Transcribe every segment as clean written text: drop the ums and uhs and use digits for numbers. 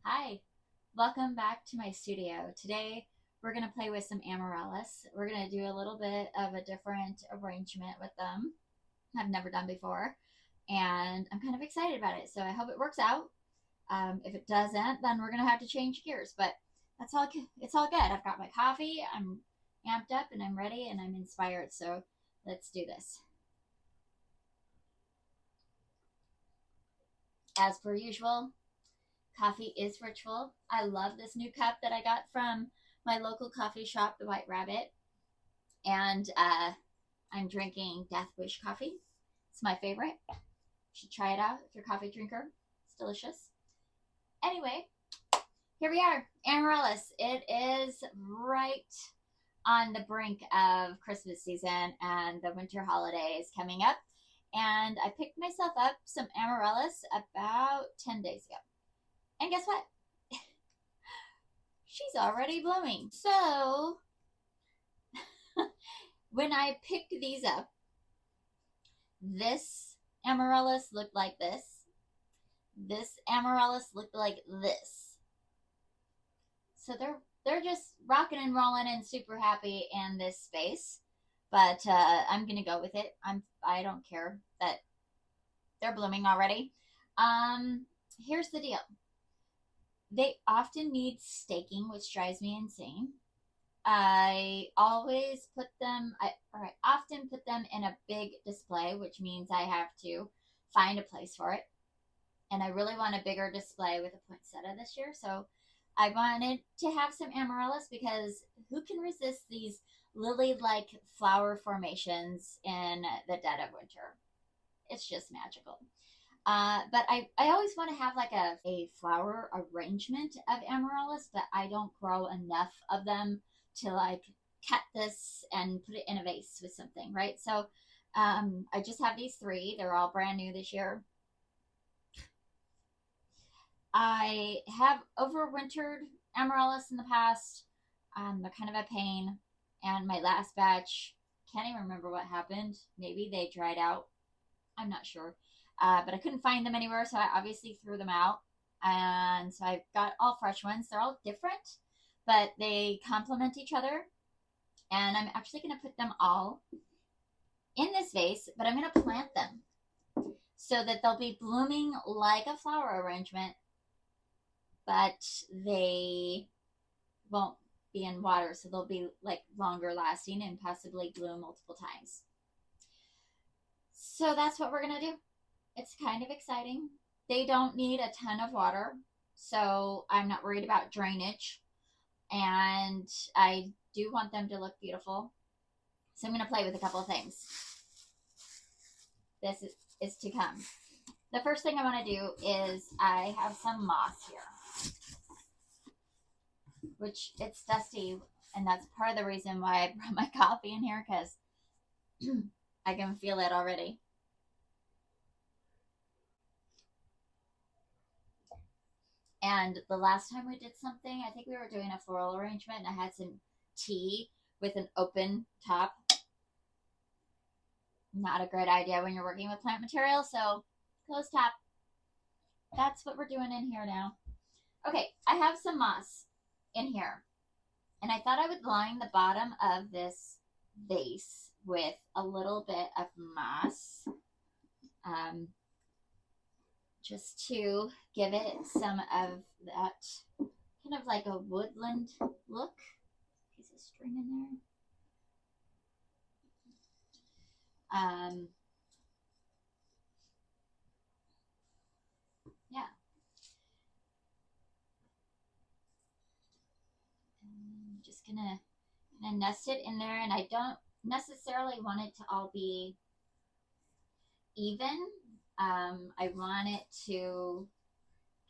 Hi, welcome back to my studio. Today we're going to play with some Amaryllis. We're going to do a little bit of a different arrangement with them I've never done before, and I'm kind of excited about it. So I hope it works out. If it doesn't, then we're going to have to change gears, but that's all. It's all good. I've got my coffee. I'm amped up and I'm ready and I'm inspired. So let's do this. As per usual, coffee is ritual. I love this new cup that I got from my local coffee shop, the White Rabbit, and I'm drinking Death Wish coffee. It's my favorite. You should try it out if you're a coffee drinker. It's delicious. Anyway, here we are, Amaryllis. It is right on the brink of Christmas season and the winter holidays coming up. And I picked myself up some Amaryllis about 10 days ago. And guess what? She's already blooming. So when I picked these up, this Amaryllis looked like this. This Amaryllis looked like this. So they're just rocking and rolling and super happy in this space. But I'm gonna go with it. I don't care that they're blooming already. Here's the deal. They often need staking, which drives me insane. I always put them, or I often put them in a big display, which means I have to find a place for it. And I really want a bigger display with a poinsettia this year. So I wanted to have some amaryllis because who can resist these lily-like flower formations in the dead of winter? It's just magical. But I always want to have like a flower arrangement of amaryllis, but I don't grow enough of them to like cut this and put it in a vase with something, right? So I just have these three. They're all brand new this year. I have overwintered amaryllis in the past. They're kind of a pain. And my last batch, can't even remember what happened. Maybe they dried out. I'm not sure. But I couldn't find them anywhere, so I obviously threw them out. And so I've got all fresh ones. They're all different, but they complement each other. And I'm actually going to put them all in this vase, but I'm going to plant them so that they'll be blooming like a flower arrangement, but they won't be in water, so they'll be like longer lasting and possibly bloom multiple times. So that's what we're going to do. It's kind of exciting. They don't need a ton of water, so I'm not worried about drainage. And I do want them to look beautiful. So I'm going to play with a couple of things. This is to come. The first thing I want to do is I have some moss here, which it's dusty, and that's part of the reason why I brought my coffee in here, because I can feel it already. And the last time we did something, I think we were doing a floral arrangement, and I had some tea with an open top. Not a great idea when you're working with plant material, so closed top. That's what we're doing in here now. Okay, I have some moss in here, and I thought I would line the bottom of this vase with a little bit of moss. Just to give it some of that kind of like a woodland look. Piece of string in there. Yeah. And I'm just gonna nest it in there, and I don't necessarily want it to all be even. I want it to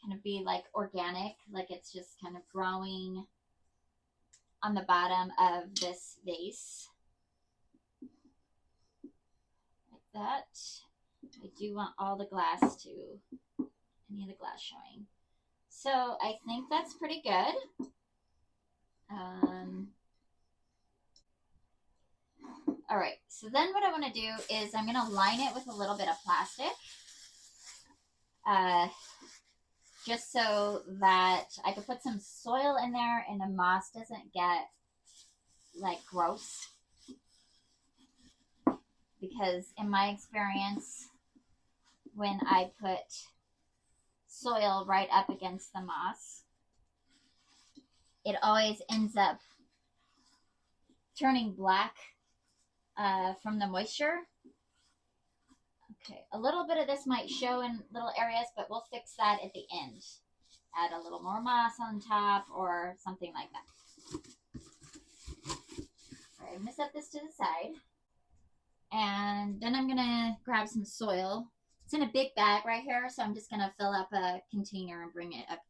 kind of be like organic, like it's just kind of growing on the bottom of this vase. Like that. I do want all the glass any of the glass showing. So I think that's pretty good. All right, so then what I want to do is I'm going to line it with a little bit of plastic. just so that I could put some soil in there and the moss doesn't get like gross. Because in my experience, when I put soil right up against the moss, it always ends up turning black from the moisture. Okay, a little bit of this might show in little areas, but we'll fix that at the end. Add a little more moss on top or something like that. All right, I'm gonna set this to the side. And then I'm gonna grab some soil. It's in a big bag right here, so I'm just gonna fill up a container and bring it up.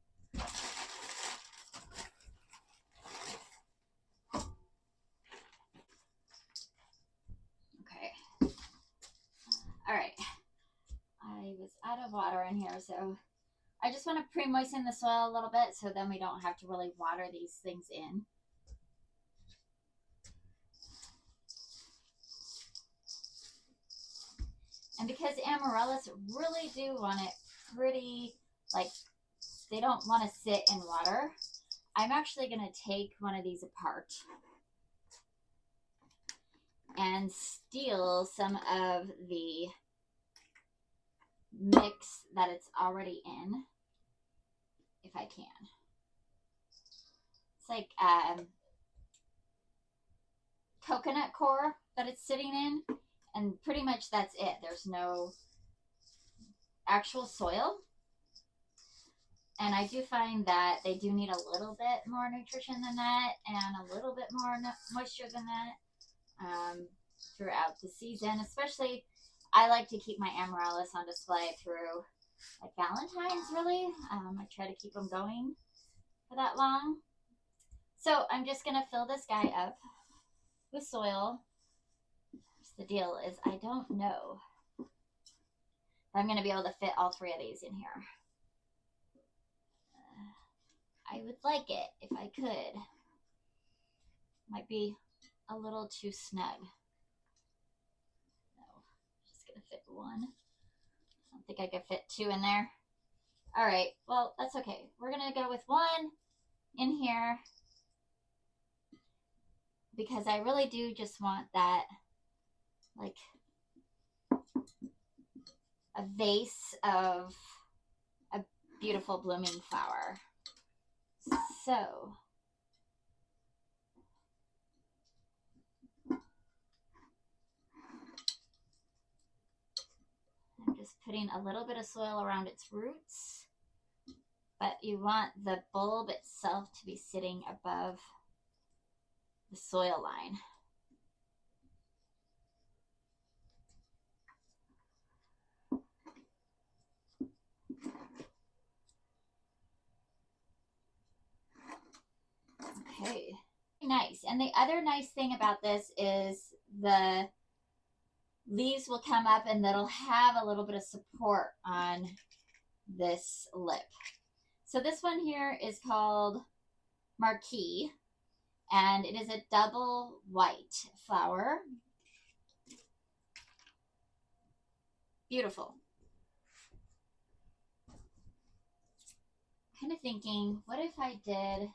Okay. All right. I was out of water in here, so I just want to pre-moisten the soil a little bit so then we don't have to really water these things in. And because Amaryllis really do want it pretty, like, they don't want to sit in water, I'm actually going to take one of these apart and steal some of the mix that it's already in, if I can. It's like coconut core that it's sitting in, and pretty much that's it. There's no actual soil. And I do find that they do need a little bit more nutrition than that and a little bit more moisture than that throughout the season. Especially, I like to keep my Amaryllis on display through like Valentine's, really. I try to keep them going for that long. So I'm just going to fill this guy up with soil. The deal is I don't know if I'm going to be able to fit all three of these in here. I would like it if I could. Might be a little too snug. No, just going to fit one. I don't think I could fit two in there. All right, well, that's okay. We're going to go with one in here because I really do just want that, like, a vase of a beautiful blooming flower. So I'm just putting a little bit of soil around its roots, but you want the bulb itself to be sitting above the soil line. Okay, nice. And the other nice thing about this is the leaves will come up and that'll have a little bit of support on this lip. So this one here is called Marquee, and it is a double white flower. Beautiful. Kind of thinking, what if I did,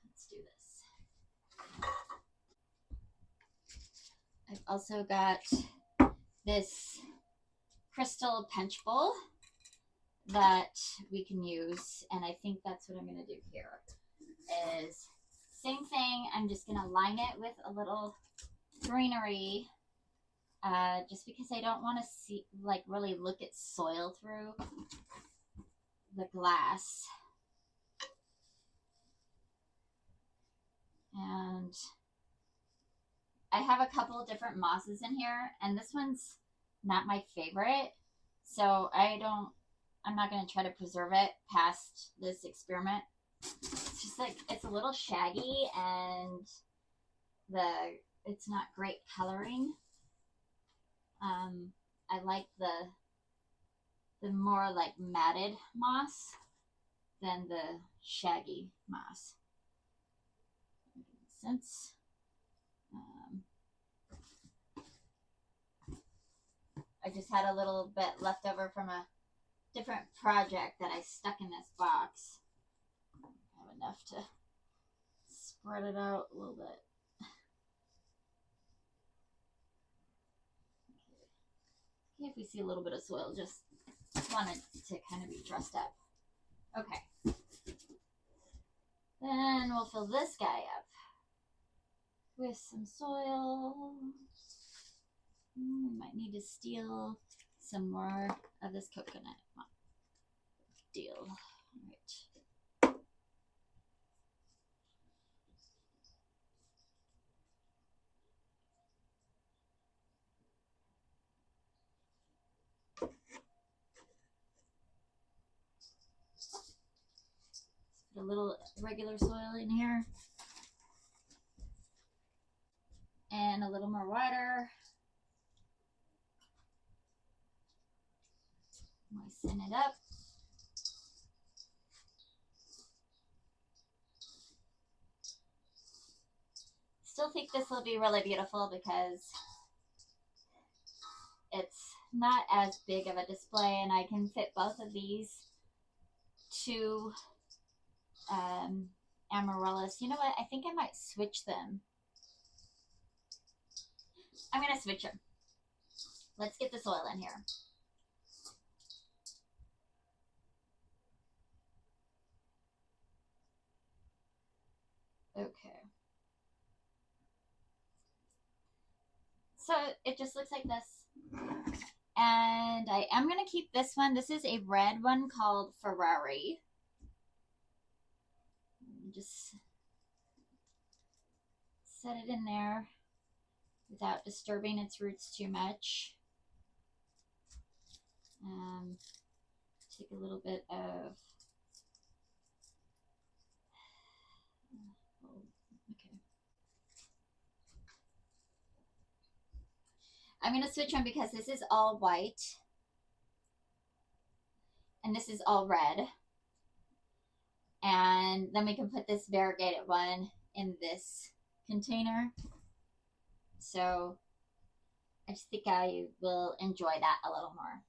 let's do this. I've also got this crystal punch bowl that we can use, and I think that's what I'm going to do here is same thing. I'm just going to line it with a little greenery just because I don't want to see, like, really look at soil through the glass. And I have a couple of different mosses in here, and this one's not my favorite, so I'm not going to try to preserve it past this experiment. It's just like, it's a little shaggy, and it's not great coloring. I like the more like matted moss than the shaggy moss. Makes sense. I just had a little bit left over from a different project that I stuck in this box. I have enough to spread it out a little bit. Okay, if we see a little bit of soil, just wanted to kind of be dressed up. Okay. Then we'll fill this guy up with some soil. We might need to steal some more of this coconut. Deal. All right. Put a little regular soil in here. And a little more water. Moisten it up. Still think this will be really beautiful because it's not as big of a display, and I can fit both of these to Amaryllis. You know what? I think I might switch them. I'm going to switch them. Let's get the soil in here. Okay. So it just looks like this. And I am going to keep this one. This is a red one called Ferrari. Just set it in there without disturbing its roots too much. Take a little bit of okay. I'm going to switch them because this is all white and this is all red. And then we can put this variegated one in this container. So I just think I will enjoy that a little more.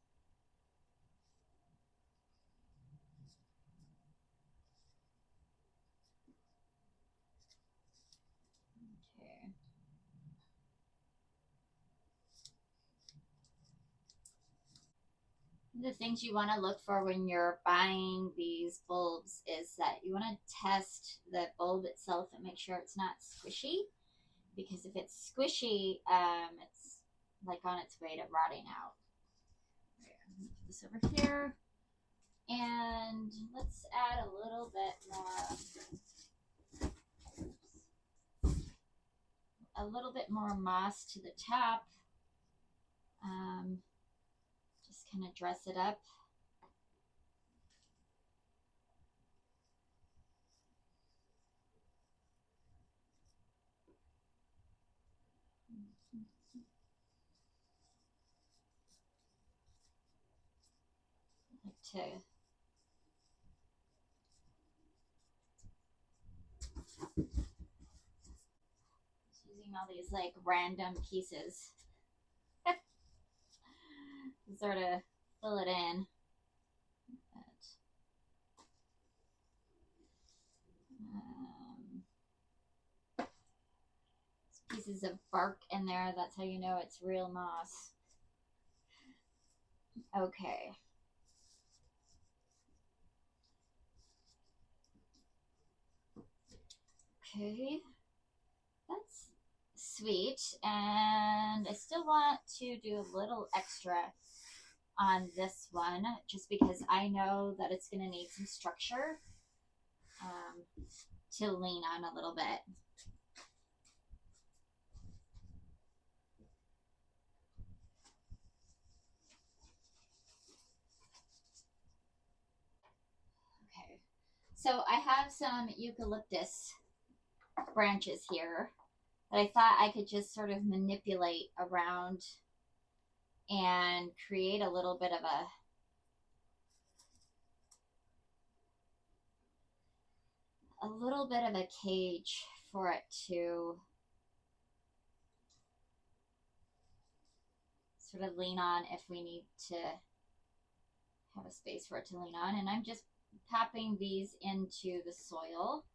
Okay. The things you want to look for when you're buying these bulbs is that you want to test the bulb itself and make sure it's not squishy. Because if it's squishy, it's like on its way to rotting out. Okay, I'm gonna put this over here. And let's add a little bit more moss to the top. Just kind of dress it up. To using all these like random pieces to sort of fill it in. Pieces of bark in there, that's how you know it's real moss. Okay. Okay, that's sweet, and I still want to do a little extra on this one just because I know that it's going to need some structure to lean on a little bit. Okay, so I have some eucalyptus branches here that I thought I could just sort of manipulate around and create a little bit of a cage for it to sort of lean on if we need to have a space for it to lean on. And I'm just popping these into the soil.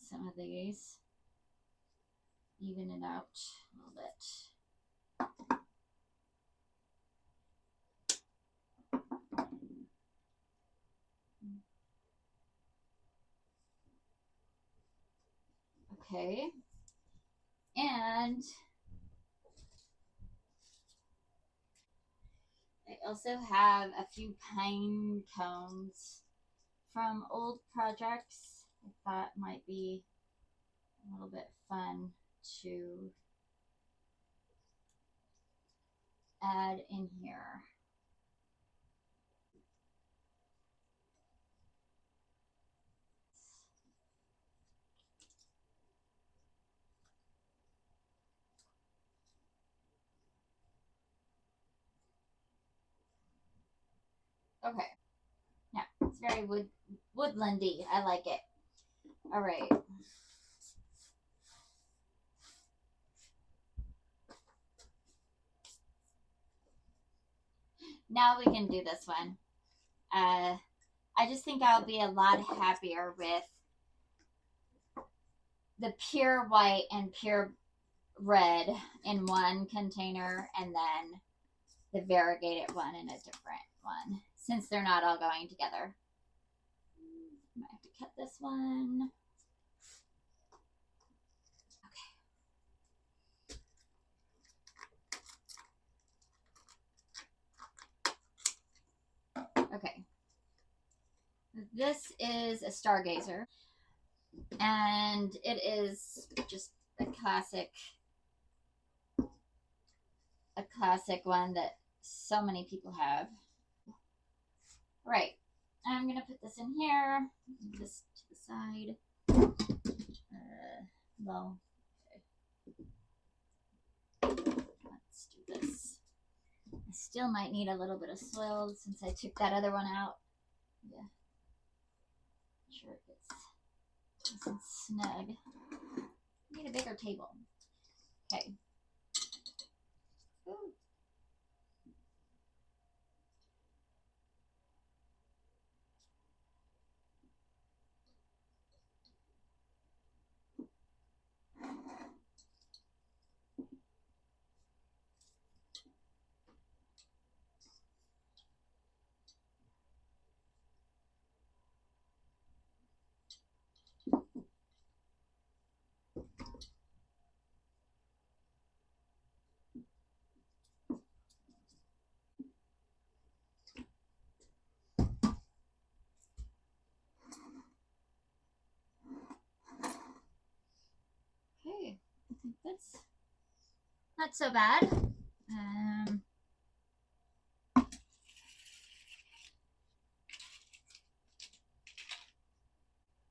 Some of these, even it out a little bit. Okay, and I also have a few pine cones from old projects I thought might be a little bit fun to add in here. Okay. Yeah, it's very woodlandy. I like it. All right. Now we can do this one. I just think I'll be a lot happier with the pure white and pure red in one container and then the variegated one in a different one, since they're not all going together. I might have to cut this one. Okay. This is a stargazer, and it is just a classic one that so many people have. Right. I'm gonna put this in here, this to the side. Well, okay. Let's do this. I still might need a little bit of soil since I took that other one out. Yeah. Sure it gets nice and snug. I need a bigger table. Okay. Ooh. Okay, I think that's not so bad. I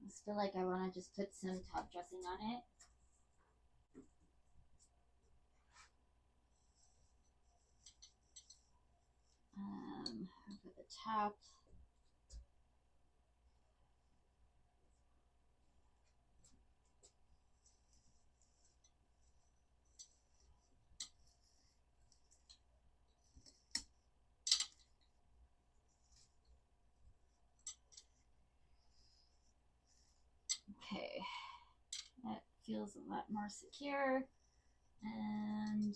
just feel like I want to just put some top dressing on it. For the top. feels a lot more secure. And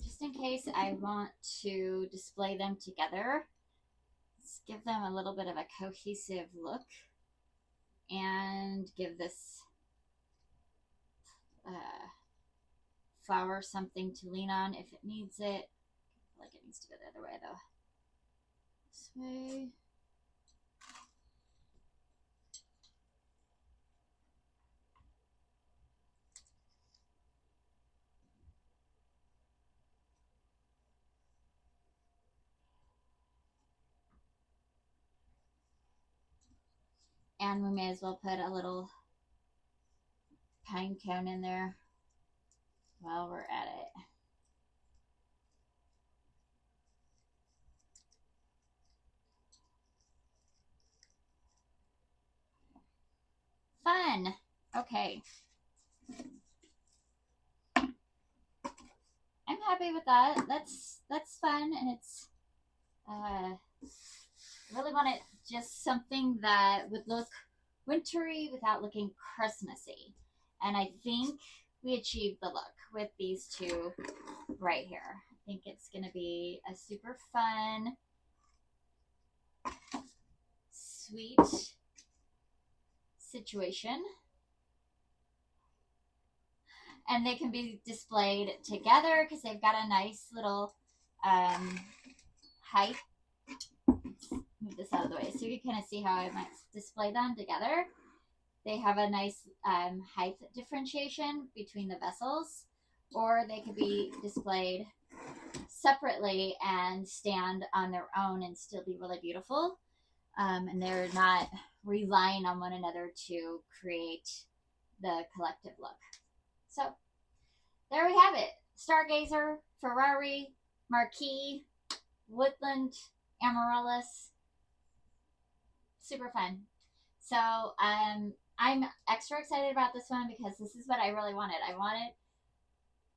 just in case I want to display them together, let's give them a little bit of a cohesive look and give this flower something to lean on if it needs it. I feel like it needs to go the other way though. This way. And we may as well put a little pine cone in there while we're at it. Fun. Okay. I'm happy with that. That's fun, and it's really wanted just something that would look wintry without looking Christmassy. And I think we achieved the look with these two right here. I think it's going to be a super fun, sweet situation. And they can be displayed together because they've got a nice little height. Move this out of the way so you can kind of see how I might display them together. They have a nice height differentiation between the vessels, or they could be displayed separately and stand on their own and still be really beautiful. And they're not relying on one another to create the collective look. So there we have it. Stargazer, Ferrari, Marquee, Woodland, Amaryllis. Super fun. So I'm extra excited about this one because this is what I really wanted. I wanted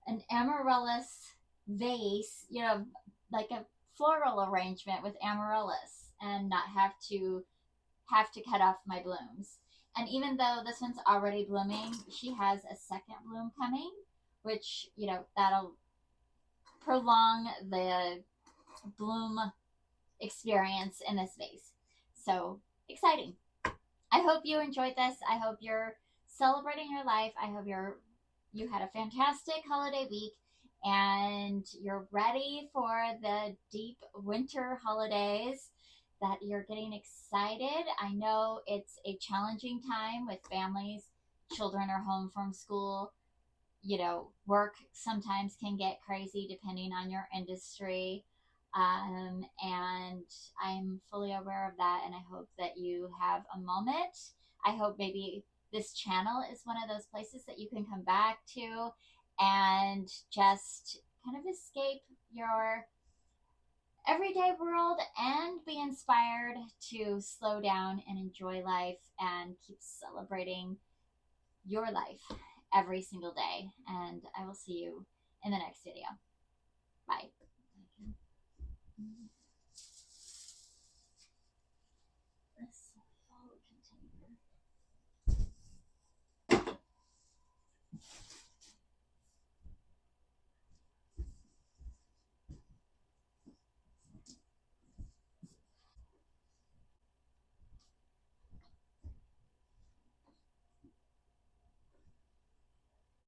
an Amaryllis vase, you know, like a floral arrangement with Amaryllis, and not have to cut off my blooms. And even though this one's already blooming, she has a second bloom coming, which, you know, that'll prolong the bloom experience in this vase. So exciting. I hope you enjoyed this. I hope you're celebrating your life. I hope you had a fantastic holiday week and you're ready for the deep winter holidays, that you're getting excited. I know it's a challenging time with families. Children are home from school. You know, work sometimes can get crazy depending on your industry. And I'm fully aware of that, and I hope that you have a moment. I hope maybe this channel is one of those places that you can come back to and just kind of escape your everyday world and be inspired to slow down and enjoy life and keep celebrating your life every single day. And I will see you in the next video. Bye.